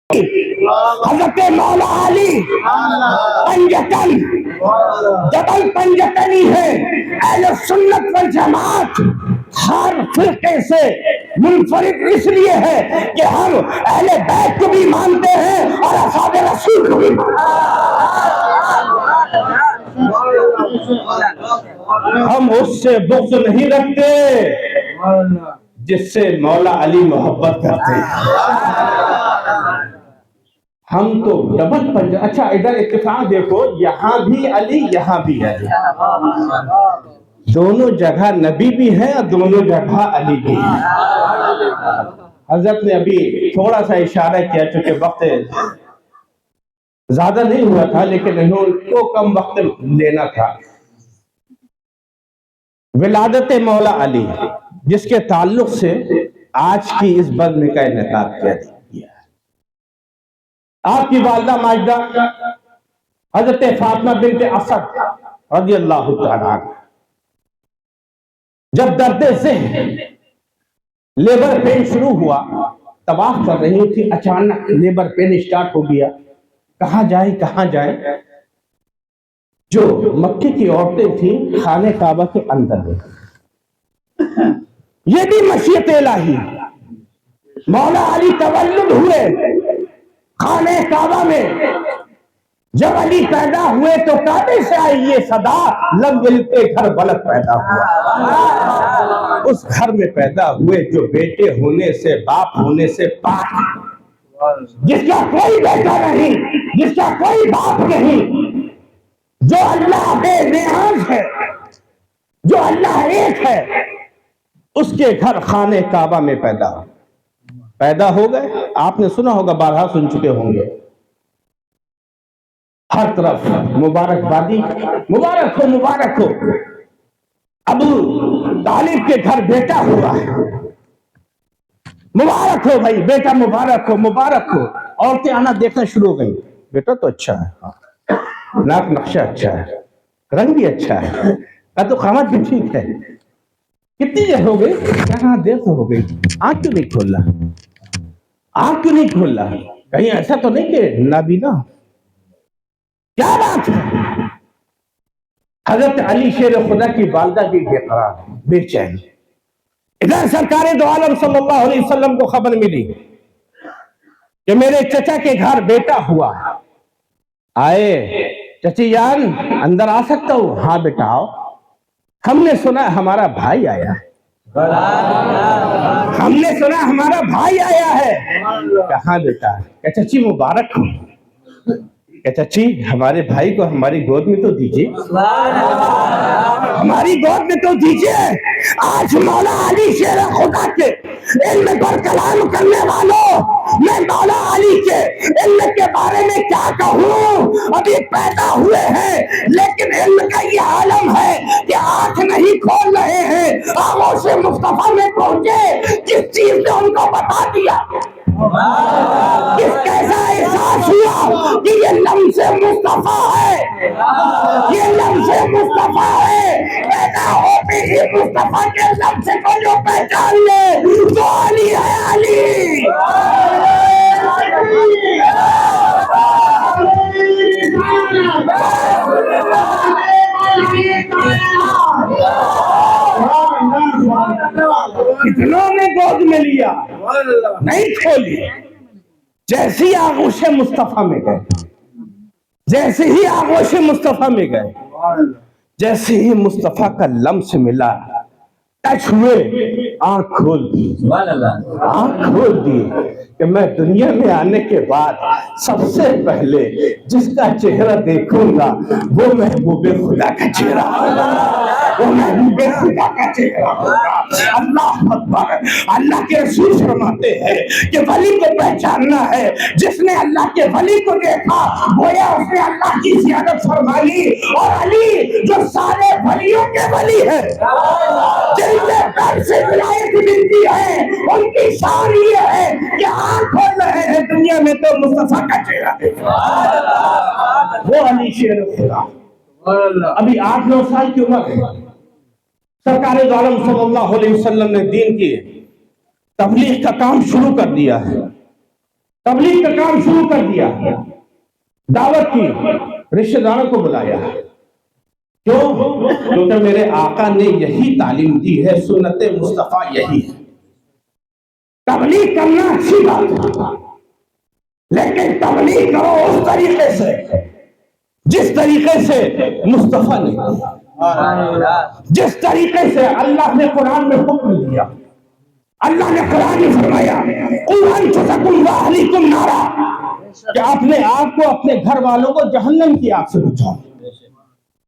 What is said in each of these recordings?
हजरत मौला अली पंजतन जबल पंजतनी है। अहले सुन्नत वल जमात हर फिरके से मुनफरिद इसलिए है कि हम अहले बैत को भी मानते हैं और असहाबे रसूल को भी हम उससे बुग़्ज़ नहीं रखते जिससे मौला अली मोहब्बत करते हैं। हम तो डबल पंजा। अच्छा इधर इत्तेफाक देखो, यहाँ भी अली यहाँ भी अली, दोनों जगह नबी भी है और दोनों जगह अली भी है। हजरत ने अभी थोड़ा सा इशारा किया, चूंकि वक्त ज्यादा नहीं हुआ था लेकिन इनको कम वक्त लेना था। विलादत मौला अली जिसके ताल्लुक से आज की इस बज़्म का इनेकाद किया गया। आपकी वालिदा माजिदा हजरत फातिमा बिन्त असद रज़ियल्लाहु तआला अन्हा जब दर्द ज़हन लेबर पेन शुरू हुआ, तवाफ कर रही थी, अचानक लेबर पेन स्टार्ट हो गया। कहाँ जाए कहाँ जाए। जो मक्के की औरतें थी खाने काबा के अंदर में, ये भी मशीयत इलाही। मौला अली तवल्लुद हुए खाने काबा में। जब अली पैदा हुए तो काबे से आई ये सदा, लब मिलते घर बलद पैदा हुआ। उस घर में पैदा हुए जो बेटे होने से बाप होने से पाक, जिसका कोई बेटा नहीं, जिसका कोई बाप नहीं, जो अल्लाह बेनियाज है, जो अल्लाह एक है, उसके घर खाने काबा में पैदा हो गए। आपने सुना होगा, बारहा सुन चुके होंगे। हर तरफ मुबारकबादी, मुबारक हो मुबारक हो, अबू तालिब के घर बेटा हुआ है, मुबारक हो भाई बेटा, मुबारक हो मुबारक हो। औरतें आना देखना शुरू हो गई, बेटा तो अच्छा है, नाक नक्शा अच्छा है, रंग भी अच्छा है, तो खामत भी ठीक है। कितनी देर हो गई? कहाँ देर तो हो गई, आँख क्यों नहीं खोल रहा, आँख क्यों नहीं खोल रहा? कहीं ऐसा तो नहीं कि नाबीना? क्या बात है? हजरत अली शेर खुदा की वालिदा की बेकरार, बेचैन। इधर सरकार दो आलम सल्लल्लाहु अलैहि वसल्लम को खबर मिली कि मेरे चचा के घर बेटा हुआ। आए, चची जान अंदर आ सकता हूँ? हाँ बेटा आओ। हमने सुना हमारा भाई आया है, हमने सुना हमारा भाई आया है। कहाँ बेटा? क्या चची मुबारक हो। क्या चची हमारे भाई को हमारी गोद में तो दीजिए, हमारी गोद में तो दीजिए। आज मौला अली शेर खुदा के इल्म पर कलाम करने वालों, मैं मौला अली के इल्म के बारे में क्या कहूँ। अभी पैदा हुए हैं लेकिन इल्म का ये आलम है कि आंख नहीं खोल रहे हैं। आगोश मुस्तफा में पहुंचे, जिस चीज ने उनको बता दिया, किस कैसा एहसास हुआ कि ये लम्से मुस्तफा है, ये लम्से मुस्तफा है। पैदा होते ही मुस्तफा के लम्से को जो पहचान ले तो अली है, अली। कितनों ने गोद में लिया, नहीं खोली। जैसे ही आगोश मुस्तफा में गए, जैसे ही आगोश मुस्तफा में गए, जैसे ही मुस्तफा का लम्स मिला, टच हुए, आंख खोल दी, आंख खोल दी कि मैं दुनिया में आने के बाद सबसे पहले जिसका चेहरा देखूंगा वो महबूबे खुदा का चेहरा होगा, वो महबूबे खुदा का चेहरा होगा। अल्लाह अकबर। अल्लाह के रसूल फरमाते हैं कि वली को पहचानना है, जिसने अल्लाह के वली को देखा गोया उसने अल्लाह की ज़ियारत फरमा ली। और अली जो सारे वलियों के वली है, जिनसे दर से विलायत मिलती है, उनकी शान ये है कि आंख खोल रहे हैं दुनिया में तो मुस्तफा का चेहरा है, वो अली शेर खुदा। अभी 8-9 साल की उम्र है, सरकार दो आलम सल्लल्लाहु अलैहि वसल्लम ने दीन की तबलीग का काम शुरू कर दिया है। तबलीग का काम शुरू कर दिया, दावत की, रिश्तेदारों को बुलाया। क्यों? क्योंकि मेरे आका ने यही तालीम दी है, सुन्नत मुस्तफा यही है। तबलीग करना अच्छी बात है, लेकिन तबलीग करो उस तरीके से जिस तरीके से मुस्तफा ने, जिस तरीके से अल्लाह ने कुरान में हुक्म दिया। अल्लाह ने कुरान में फरमाया नारा, कि अपने आप को, अपने घर वालों को जहन्नम की आग से बचाओ।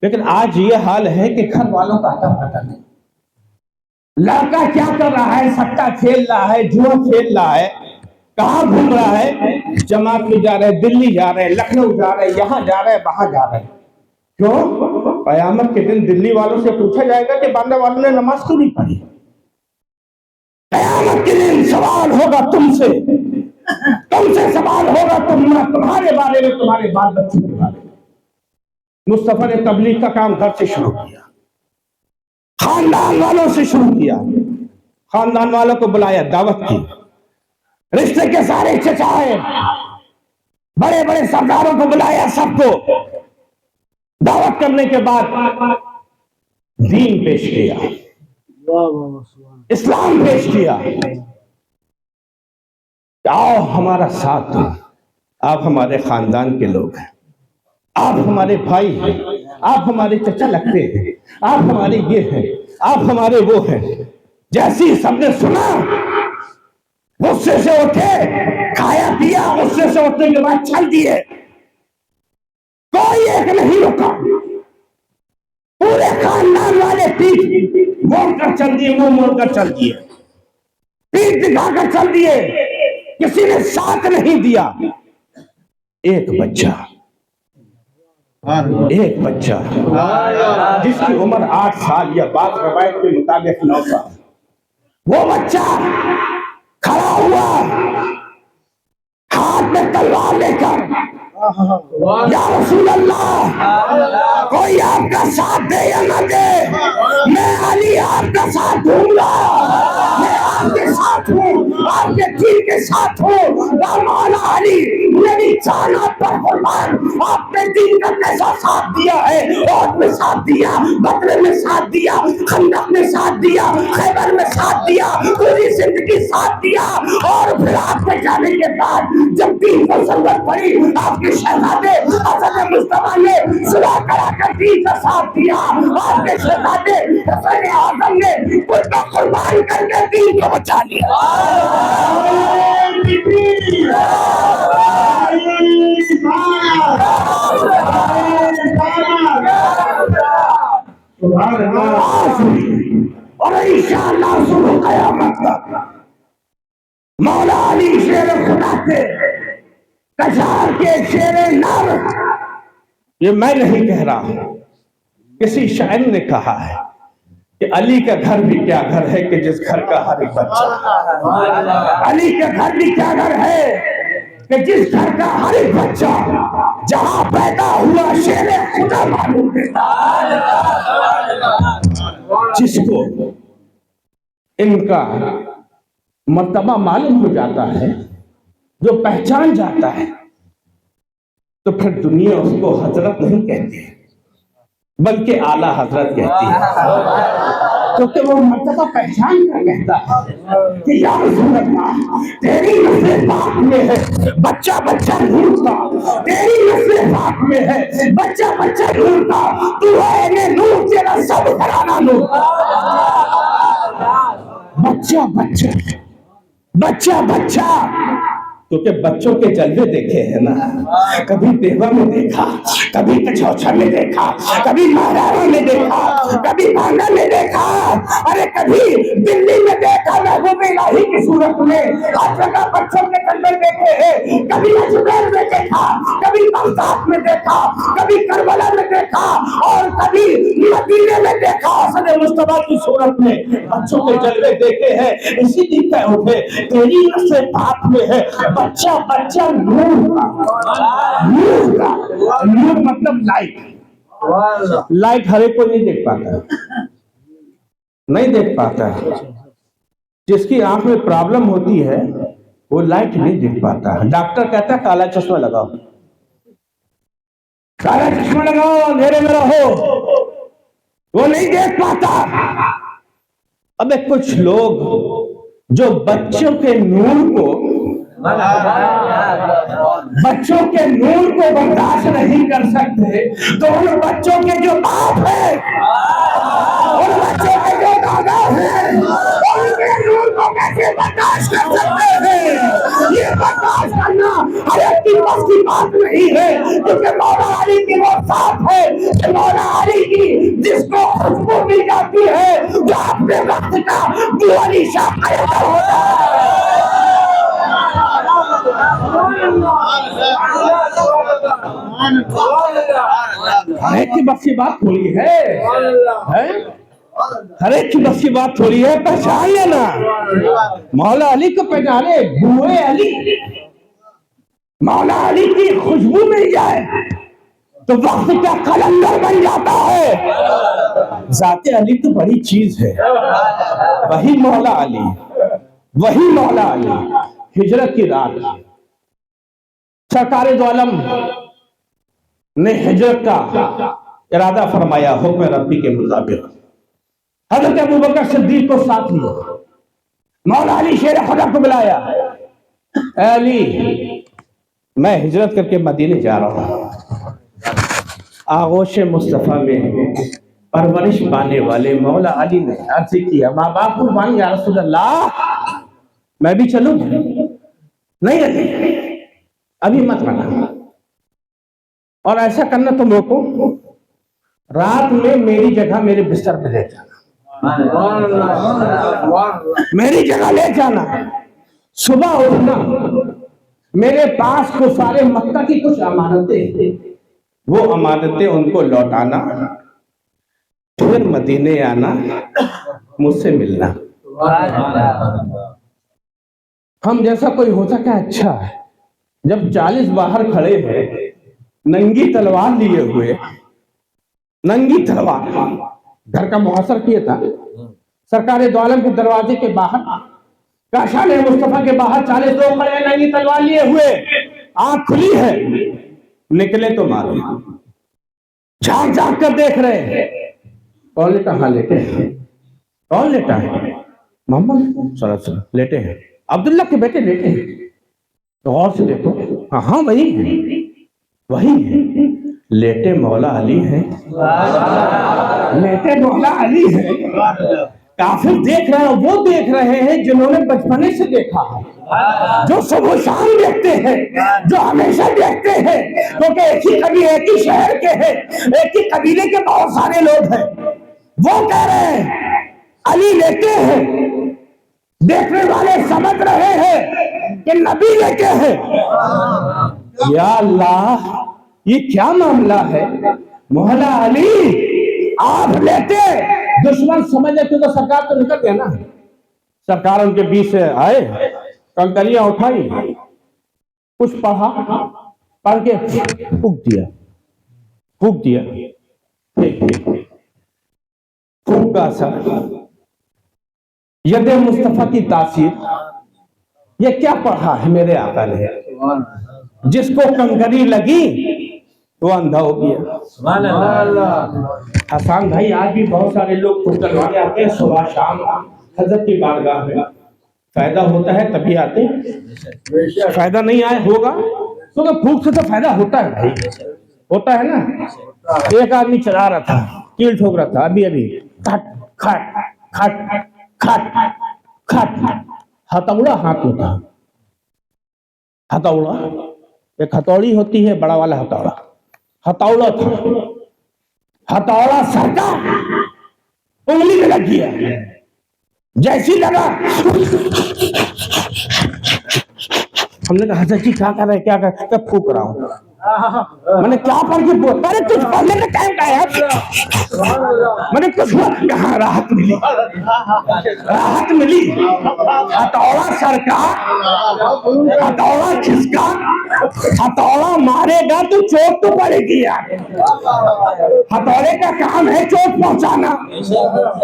लेकिन आज ये हाल है कि घर वालों का अता पता नहीं। लड़का क्या कर रहा है? सट्टा खेल रहा है, जुआ खेल रहा है, कहाँ घूम रहा है? जमात में जा रहे, दिल्ली जा रहे, लखनऊ जा रहे, यहाँ जा रहे, वहां जा रहे। क्यों? कयामत के दिन दिल्ली वालों से पूछा जाएगा कि बांदा वालों ने नमाज क्यों नहीं पढ़ी। कयामत के दिन सवाल होगा तुमसे, तुमसे सवाल होगा, तुम्हारे बारे में, तुम्हारे बाल बच्चों के बारे में। मुस्तफा ने तबलीग का काम घर से शुरू किया, खानदान वालों से शुरू किया। खानदान वालों को बुलाया, दावत की, रिश्ते के सारे चचाए, बड़े बड़े सरदारों को बुलाया, सबको दावत करने के बाद दीन पेश किया, इस्लाम पेश किया। आओ हमारा साथ दो, आप हमारे खानदान के लोग हैं, आप हमारे भाई हैं, आप हमारे चचा लगते हैं, आप हमारे ये हैं, आप हमारे वो हैं। जैसी सबने सुना, गुस्से से उठे, खाया पिया, गुस्से से उठने के बाद चल दिए, कोई एक नहीं रुका। पूरे खानदान वाले पीठ मोड़ कर चल दिए, मुंह मोड़ कर चल दिए, पीठ दिखाकर चल दिए, किसी ने साथ नहीं दिया। एक बच्चा जिसकी उम्र 8 साल या बात रवायत के मुताबिक 9 साल, वो बच्चा खड़ा हुआ हाथ में तलवार लेकर, या रसूल अल्लाह, कोई आपका साथ दे या न दे, मैं अली आपका साथ दूंगा, मैं आपके साथ हूँ, आपके दीन के साथ हूँ। मौला अली, मेरी जान आप पर कुर्बान, आपने दीन का कैसा साथ दिया है। ओट में साथ दिया, बदले में साथ दिया, खंदक में साथ दिया, खैबर में साथ दिया, पूरी जिंदगी साथ दिया। और फिर आपके जाने के बाद जब दीन को जरूरत पड़ी, आपके शहजादे हज़रत मुस्तफा ने सुलह कराकर दीन का साथ दिया। आपके शहजादे हुसैन आज़म ने खुद को कुर्बान करके दीन को बचा लिया। और इंशाअल्लाह सुबह क़यामत तक मौला अली शेर खुदा के, कशार के शेर नर, ये मैं नहीं कह रहा हूं, किसी शायर ने कहा है कि अली का घर भी क्या घर है कि जिस घर का हर एक बच्चा, अली का घर भी क्या घर है कि जिस घर का हर एक बच्चा जहां पैदा हुआ शेर खुदा मालूम देता। जिसको इनका मर्तबा मालूम हो जाता है, जो पहचान जाता है, तो फिर दुनिया उसको हजरत नहीं कहती, बल्कि आला हजरत कहती है, क्योंकि वो मर्तबा पहचान कर कहता है कि या रसूल अल्लाह, तेरी नस्ल पाक में है बच्चा बच्चा नूर का, तेरी नस्ल पाक में है बच्चा बच्चा नूर का, तू है नूर, तेरा सब घराना नूर। बच्चा बच्चा बच्चा बच्चा, क्योंकि बच्चों के जलवे देखे हैं ना, कभी देवा में देखा, कभी कचौछा में देखा, कभी महाराणा में देखा, कभी भांगा में देखा, अरे कभी दिल्ली में देखा, महबूब इलाही की सूरत में, हर जगह बच्चों के जलवे देखे हैं। कभी अजमेर में देखा, कभी बगदाद में देखा, कभी करबला में देखा, और कभी मदीने में देखा। हसन मुस्तफा की सूरत में बच्चों के जलवे देखे हैं। इसीलिए कह उठे तेरी नस्ल पाक में है बच्चा बच्चा नूर का। नूर का, नूर मतलब लाइट। लाइट हर एक को नहीं देख पाता, नहीं देख पाता। जिसकी आंख में प्रॉब्लम होती है वो लाइट नहीं देख पाता है। डॉक्टर कहता है काला चश्मा लगाओ, काला चश्मा लगाओ, अंधेरे में रहो, वो नहीं देख पाता। अबे कुछ लोग जो बच्चों के नूर को बर्दाश्त नहीं कर सकते, तो उन बच्चों के जो बाप है, उन बच्चों के जो दादा है, उनके नूर को कैसे बर्दाश्त कर सकते हैं? ये बर्दाश्त करना हर एक की बस की बात नहीं है, क्योंकि मौला अली की वो साथ है कि मौला अली की जिसको खुशबू मिल जाती है, जो अपने वक्त का दिवाली शाह होता है। हर एक की बस की बात थोड़ी है, हर एक की बस की बात थोड़ी है। पहचान लेना, मौला अली को पहचाने, बुए अली, मौला अली की खुशबू मिल जाए तो वक्त का कलंदर बन जाता है। जाते अली तो बड़ी चीज है, वही मौला अली, वही मौला अली। हिजरत की रात सरकारे दो आलम ने हिजरत का इरादा फरमाया, हुक्म रब्बी के मुताबिक। हजरत अबू बकर सिद्दीक को साथ लिया, मौला अली शेर खुदा को बुलाया, अली मैं हिजरत करके मदीने जा रहा हूं। आगोश मुस्तफा में परवरिश पाने वाले मौला अली ने अर्ज किया, माँ बाप कुर्बान या रसूल अल्लाह, मैं भी चलूं? नहीं अली, अभी मत करना, और ऐसा करना तुम रोको, रात में मेरी जगह मेरे बिस्तर पे ले जाना, मेरी जगह ले जाना। सुबह उठना, मेरे पास को सारे मक्का की कुछ अमानतें, वो अमानतें उनको लौटाना, फिर मदीने आना, मुझसे मिलना। हम जैसा कोई होता क्या अच्छा है, जब 40 बाहर खड़े हैं नंगी तलवार लिए हुए, नंगी तलवार, घर का मुहासर किया था, सरकारे दो आलम के दरवाजे के बाहर, काशान मुस्तफा के बाहर 40 लोग खड़े नंगी तलवार लिए हुए, आंख खुली है, निकले तो मारो, झांक झांक कर देख रहे हैं। कौन लेटा? हाँ लेटे हैं। कौन लेटा है? मोहम्मद सल्लल्लाहु लेटे हैं, अब्दुल्ला के बेटे लेटे हैं। तो गौर से देखो, हाँ वही है, वही है, लेटे मौला अली हैं, लेटे मौला अली हैं। काफिर देख रहे हैं, वो देख रहे हैं जिन्होंने बचपने से देखा है, जो सुबह शाम देखते हैं, जो हमेशा देखते हैं, क्योंकि एक ही शहर के हैं, एक ही कबीले के बहुत सारे लोग हैं। वो कह रहे हैं अली लेटे हैं, देखने वाले समझ रहे हैं कि नबी लेटे हैं। या अल्लाह, ये क्या मामला है? मौला अली आप लेटे, दुश्मन समझ लेते तो सरकार तो निकल गया ना। सरकार उनके बीच से आए, कंकरियां उठाई, कुछ पढ़ा, पढ़ के फूक दिया, फूक दिया, फूक का असर, यदे मुस्तफा की तासीर। ये क्या पढ़ा है मेरे आका ने? जिसको कंकरी लगी वो अंधा हो गया। हसान भाई, आज भी बहुत सारे लोग फूक करवाने आते हैं सुबह शाम हजरत की बारगाह में। फायदा होता है तभी आते, फायदा नहीं आए होगा तो फूक से तो फायदा होता है भाई, होता है ना। एक आदमी चला रहा था, कील ठोक रहा था, अभी अभी खट खट खट खट खट, हथौड़ा हाथ में था। हथौड़ा, एक हथौड़ी होती है बड़ा वाला हथौड़ा, हथौड़ा था। हथौड़ा सरका, उंगली में लग गया, जैसी लगा हमने कहा हजरत जी क्या कर रहे हैं? क्या कर? फूक रहा हूं। मैंने क्या पढ़ के बोल, अरे कुछ पढ़ने का टाइम का है। मैंने कुछ कहाँ राहत मिली, राहत मिली। हथौड़ा सरका, हथौड़ा खिसका, हथौड़ा मारेगा तो चोट तो पड़ेगी यार। हथौड़े का काम है चोट पहुंचाना।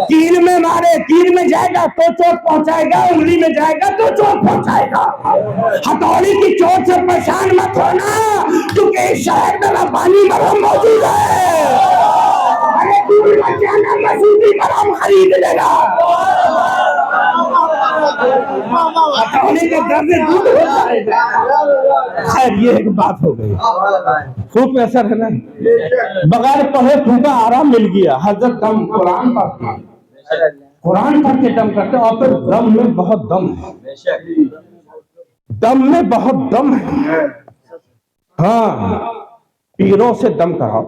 कील में मारे, कील में जाएगा तो चोट पहुंचाएगा, उंगली में जाएगा तो चोट पहुंचाएगा। हथौड़ी की चोट से परेशान मत होना, क्योंकि इस शहर में रब्बानी मरहम मौजूद है। अरे दूर मत जाना, मसूदी मरहम खरीद लेना। हथौड़ी के दर्द दूर हो जाएगा। खैर ये एक बात हो गई। खूब असर है ना, बगैर पढ़े फूका आराम मिल गया। हजरत दम कुरान पढ़ते, कुरान पढ़ के दम करते, और फिर दम में बहुत दम है, दम में बहुत दम है। हाँ, पीरों से दम कराओ,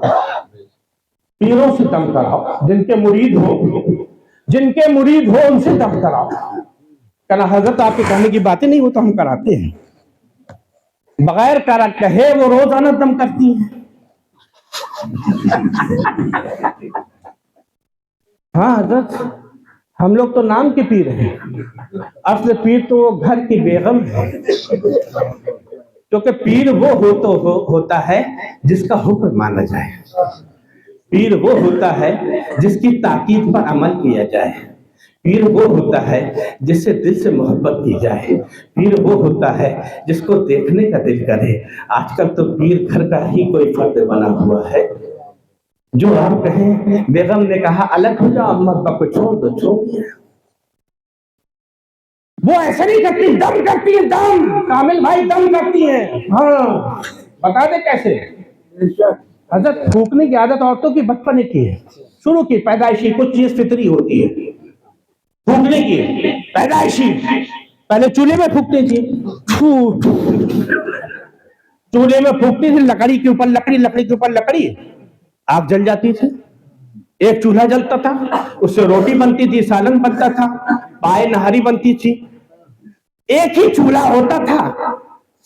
पीरों से दम कराओ, जिनके मुरीद हो, जिनके मुरीद हो उनसे दम कराओ। कहना हजरत आपके कहने की बातें नहीं, वो तो हम कराते हैं। बगैर करा कहे वो रोजाना दम करती हैं। हाँ हजरत, हम लोग तो नाम के पीर हैं, असल पीर तो वो घर की बेगम है। क्योंकि पीर वो होता है जिसका हुक्म माना जाए, पीर वो होता है जिसकी ताकीद पर अमल किया जाए, पीर वो होता है जिससे दिल से मोहब्बत की जाए, पीर वो होता है जिसको देखने का दिल करे। आजकल तो पीर घर का ही कोई फर्द बना हुआ है। जो आप कहें, बेगम ने कहा अलग हो जाओ, अम्मा अब्बा को छोड़ दो, छोड़ दिया। वो ऐसा नहीं करती, दम करती है, दम। कामिल भाई दम करती है। हाँ, बता दे कैसे। हजरत फूकने की आदत औरतों की बचपन की है, शुरू की, पैदाइशी। कुछ चीज फितरी होती है फूकने की, पैदाइशी। पहले चूल्हे में फूकती थी, चूल्हे में फूकती थी, लकड़ी के ऊपर लकड़ी, लकड़ी के ऊपर लकड़ी, आग जल जाती थी। एक चूल्हा जलता था, उससे रोटी बनती थी, सालन बनता था, पाए नहारी बनती थी। एक ही चूल्हा होता था,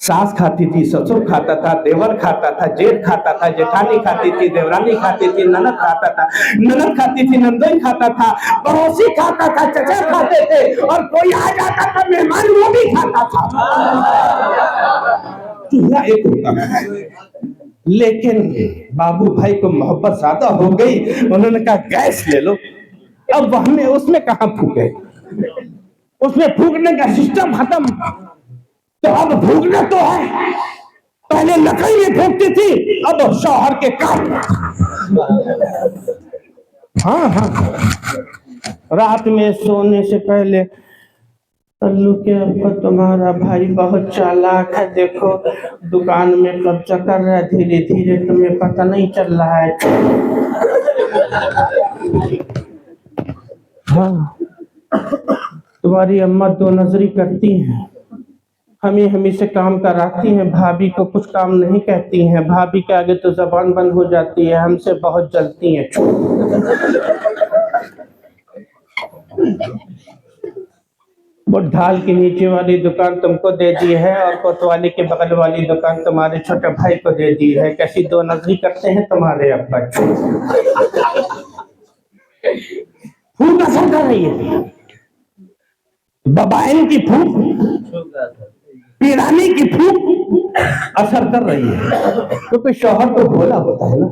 सास खाती थी, ससुर खाता था, देवर खाता था, जेठ खाता था, जेठानी खाती थी, देवरानी खाती थी, ननद खाता था, ननद खाती थी, नंदोई खाता था, पड़ोसी खाता था, चचा खाते थे, और कोई आ जाता था मेहमान वो भी खाता था। चूल्हा एक होता था। लेकिन बाबू भाई को मोहब्बत ज्यादा हो गई, उन्होंने कहा गैस ले लो। अब हमें उसमें कहां फूके, उसमें फूकने का सिस्टम खत्म। तो अब फूकना तो है, पहले लकड़ी में फूकती थी, अब शौहर के काम। हाँ हाँ, रात में सोने से पहले अल्लू के अब्बा तुम्हारा भाई बहुत चालाक है, देखो दुकान में कब्जा कर रहा है, धीरे धीरे तुम्हें पता नहीं चल रहा है। हाँ, तुम्हारी अम्मा दो नजरी करती हैं, हमी से काम कराती हैं, भाभी को कुछ काम नहीं कहती हैं, भाभी के आगे तो जबान बंद हो जाती है, हमसे बहुत जलती हैं। वो ढाल के नीचे वाली दुकान तुमको दे दी है, और कोतवाली के बगल वाली दुकान तुम्हारे छोटे भाई को दे दी है। कैसी दो नजरी करते हैं तुम्हारे अब्बा। फूक असर कर रही है, बबाइन की फूक, पीरानी की फूक असर कर रही है। क्योंकि शौहर तो भोला होता है ना,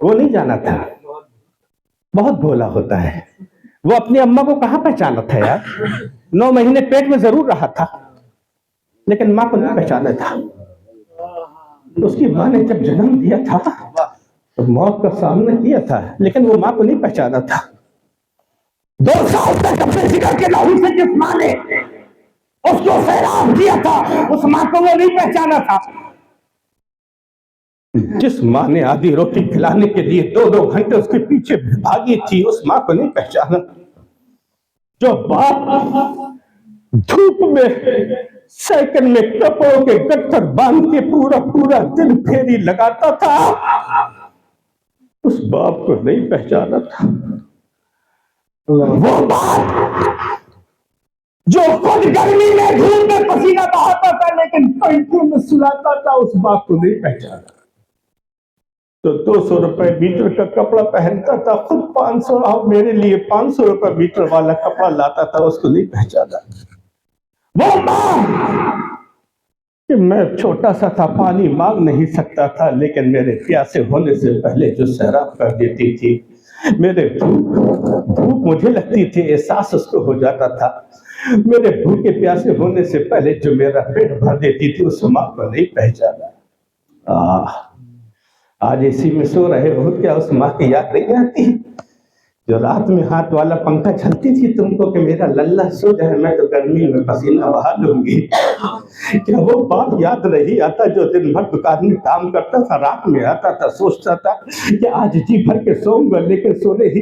वो नहीं जाना था, बहुत भोला होता है। वो अपनी अम्मा को कहां पहचाना था यार, 9 महीने पेट में जरूर रहा था, लेकिन माँ को नहीं पहचाना था। उसकी माँ ने जब जन्म दिया था तो मौत का सामना किया था, लेकिन वो माँ को नहीं पहचाना था। 2 साल तक अपने जिगर के लहू से जिस माँ ने उसको सैराब दिया था, उस माँ को वो नहीं पहचाना था। जिस माँ ने आधी रोटी खिलाने के लिए 2-2 घंटे उसके पीछे भागी थी, उस माँ को नहीं पहचाना। जो बाप धूप में साइकिल में कपड़ों के गट्ठर बांध के पूरा पूरा दिन फेरी लगाता था, उस बाप को नहीं पहचाना था। वो बाप जो खुद गर्मी में धूप में पसीना बहाता था लेकिन पंखे में सुलाता था, उस बात को नहीं पहचाना। तो 200 रुपए मीटर का कपड़ा पहनता था, खुद 500 और मेरे लिए 500 रुपए मीटर वाला कपड़ा लाता था, उसको नहीं पहचाना। वो मां कि मैं छोटा सा था, पानी मांग नहीं सकता था, लेकिन मेरे प्यासे होने से पहले जो सैराब कर देती थी, मेरे भूख मुझे लगती थी, एहसास उसको हो जाता था। मेरे भूखे प्यासे होने से पहले जो मेरा पेट भर देती थी, उस मां को नहीं पहचाना। आज इसी में सो रहे हो, क्या उस माँ की याद नहीं आती जो रात में हाथ वाला पंखा चलती थी तुमको कि मेरा लल्ला सो जाए, मैं तो गर्मी में पसीना बहा लूंगी। क्या वो बात याद नहीं आता जो दिन भर दुकान में काम करता था, रात में आता था, सोचता था कि आज जी भर के सोऊंगा, लेकिन सोने ही